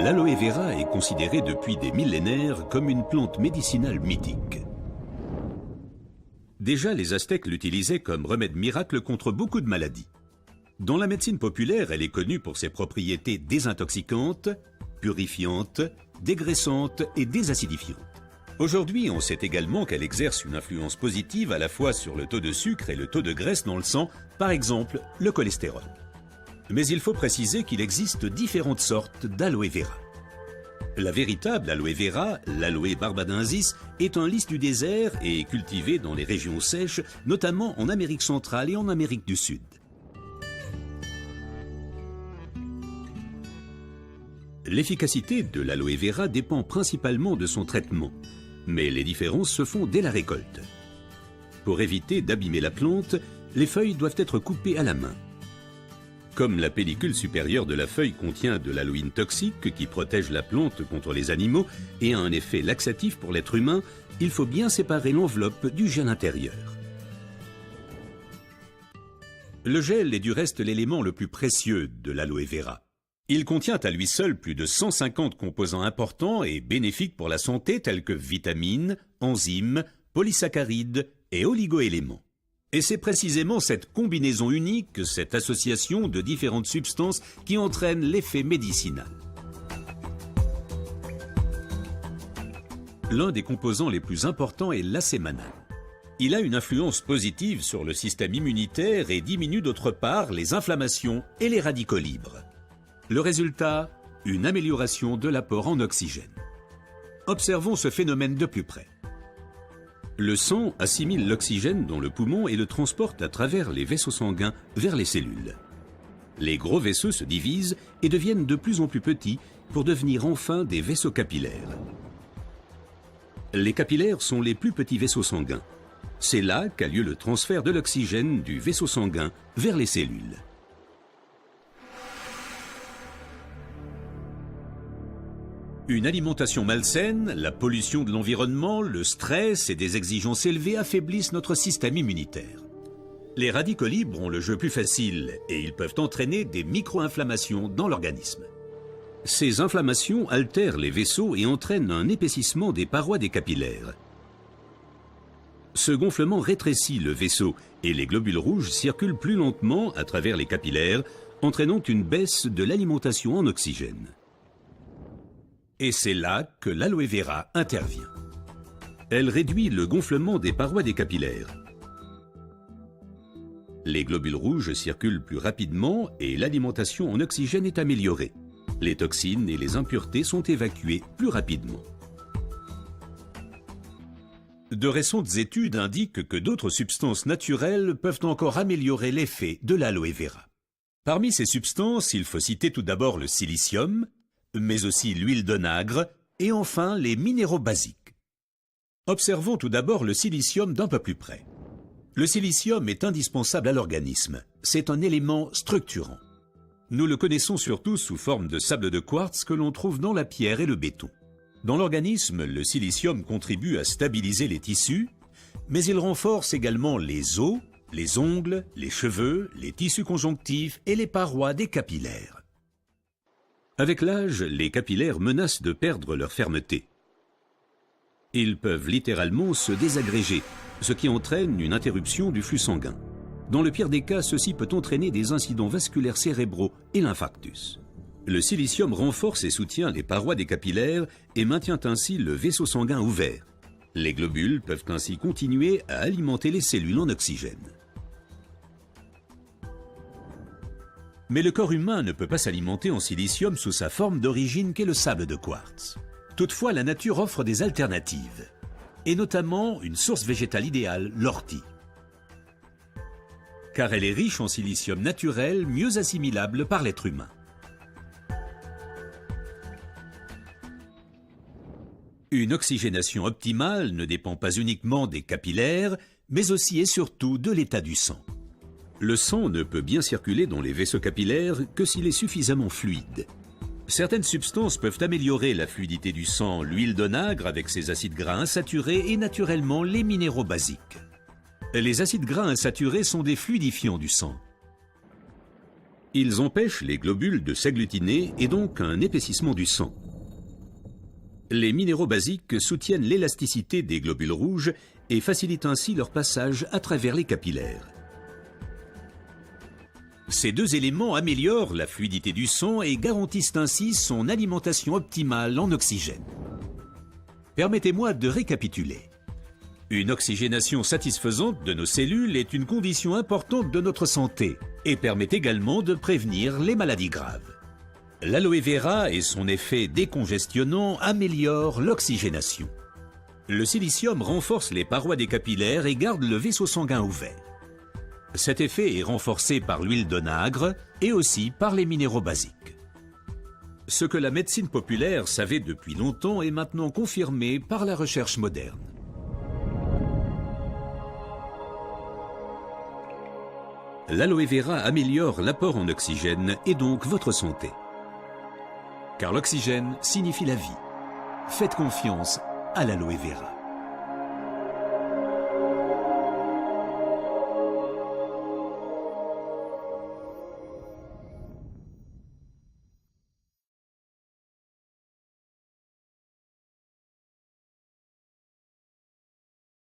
L'aloe vera est considérée depuis des millénaires comme une plante médicinale mythique. Déjà, les Aztèques l'utilisaient comme remède miracle contre beaucoup de maladies. Dans la médecine populaire, elle est connue pour ses propriétés désintoxicantes, purifiantes, dégraissantes et désacidifiantes. Aujourd'hui, on sait également qu'elle exerce une influence positive à la fois sur le taux de sucre et le taux de graisse dans le sang, par exemple le cholestérol. Mais il faut préciser qu'il existe différentes sortes d'aloe vera. La véritable aloe vera, l'aloe barbadensis, est un lys du désert et est cultivée dans les régions sèches, notamment en Amérique centrale et en Amérique du Sud. L'efficacité de l'aloe vera dépend principalement de son traitement, mais les différences se font dès la récolte. Pour éviter d'abîmer la plante, les feuilles doivent être coupées à la main. Comme la pellicule supérieure de la feuille contient de l'aloïne toxique qui protège la plante contre les animaux et a un effet laxatif pour l'être humain, il faut bien séparer l'enveloppe du gel intérieur. Le gel est du reste l'élément le plus précieux de l'aloe vera. Il contient à lui seul plus de 150 composants importants et bénéfiques pour la santé tels que vitamines, enzymes, polysaccharides et oligoéléments. Et c'est précisément cette combinaison unique, cette association de différentes substances qui entraîne l'effet médicinal. L'un des composants les plus importants est l'acémanal. Il a une influence positive sur le système immunitaire et diminue d'autre part les inflammations et les radicaux libres. Le résultat, une amélioration de l'apport en oxygène. Observons ce phénomène de plus près. Le sang assimile l'oxygène dans le poumon et le transporte à travers les vaisseaux sanguins vers les cellules. Les gros vaisseaux se divisent et deviennent de plus en plus petits pour devenir enfin des vaisseaux capillaires. Les capillaires sont les plus petits vaisseaux sanguins. C'est là qu'a lieu le transfert de l'oxygène du vaisseau sanguin vers les cellules. Une alimentation malsaine, la pollution de l'environnement, le stress et des exigences élevées affaiblissent notre système immunitaire. Les radicaux libres ont le jeu plus facile et ils peuvent entraîner des micro-inflammations dans l'organisme. Ces inflammations altèrent les vaisseaux et entraînent un épaississement des parois des capillaires. Ce gonflement rétrécit le vaisseau et les globules rouges circulent plus lentement à travers les capillaires, entraînant une baisse de l'alimentation en oxygène. Et c'est là que l'aloe vera intervient. Elle réduit le gonflement des parois des capillaires. Les globules rouges circulent plus rapidement et l'alimentation en oxygène est améliorée. Les toxines et les impuretés sont évacuées plus rapidement. De récentes études indiquent que d'autres substances naturelles peuvent encore améliorer l'effet de l'aloe vera. Parmi ces substances, il faut citer tout d'abord le silicium, mais aussi l'huile d'onagre et enfin les minéraux basiques. Observons tout d'abord le silicium d'un peu plus près. Le silicium est indispensable à l'organisme. C'est un élément structurant. Nous le connaissons surtout sous forme de sable de quartz que l'on trouve dans la pierre et le béton. Dans l'organisme, le silicium contribue à stabiliser les tissus, mais il renforce également les os, les ongles, les cheveux, les tissus conjonctifs et les parois des capillaires. Avec l'âge, les capillaires menacent de perdre leur fermeté. Ils peuvent littéralement se désagréger, ce qui entraîne une interruption du flux sanguin. Dans le pire des cas, ceci peut entraîner des incidents vasculaires cérébraux et l'infarctus. Le silicium renforce et soutient les parois des capillaires et maintient ainsi le vaisseau sanguin ouvert. Les globules peuvent ainsi continuer à alimenter les cellules en oxygène. Mais le corps humain ne peut pas s'alimenter en silicium sous sa forme d'origine qu'est le sable de quartz. Toutefois, la nature offre des alternatives, et notamment une source végétale idéale, l'ortie. Car elle est riche en silicium naturel, mieux assimilable par l'être humain. Une oxygénation optimale ne dépend pas uniquement des capillaires, mais aussi et surtout de l'état du sang. Le sang ne peut bien circuler dans les vaisseaux capillaires que s'il est suffisamment fluide. Certaines substances peuvent améliorer la fluidité du sang, l'huile d'onagre avec ses acides gras insaturés et naturellement les minéraux basiques. Les acides gras insaturés sont des fluidifiants du sang. Ils empêchent les globules de s'agglutiner et donc un épaississement du sang. Les minéraux basiques soutiennent l'élasticité des globules rouges et facilitent ainsi leur passage à travers les capillaires. Ces deux éléments améliorent la fluidité du sang et garantissent ainsi son alimentation optimale en oxygène. Permettez-moi de récapituler. Une oxygénation satisfaisante de nos cellules est une condition importante de notre santé et permet également de prévenir les maladies graves. L'aloe vera et son effet décongestionnant améliorent l'oxygénation. Le silicium renforce les parois des capillaires et garde le vaisseau sanguin ouvert. Cet effet est renforcé par l'huile d'onagre et aussi par les minéraux basiques. Ce que la médecine populaire savait depuis longtemps est maintenant confirmé par la recherche moderne. L'aloe vera améliore l'apport en oxygène et donc votre santé. Car l'oxygène signifie la vie. Faites confiance à l'aloe vera.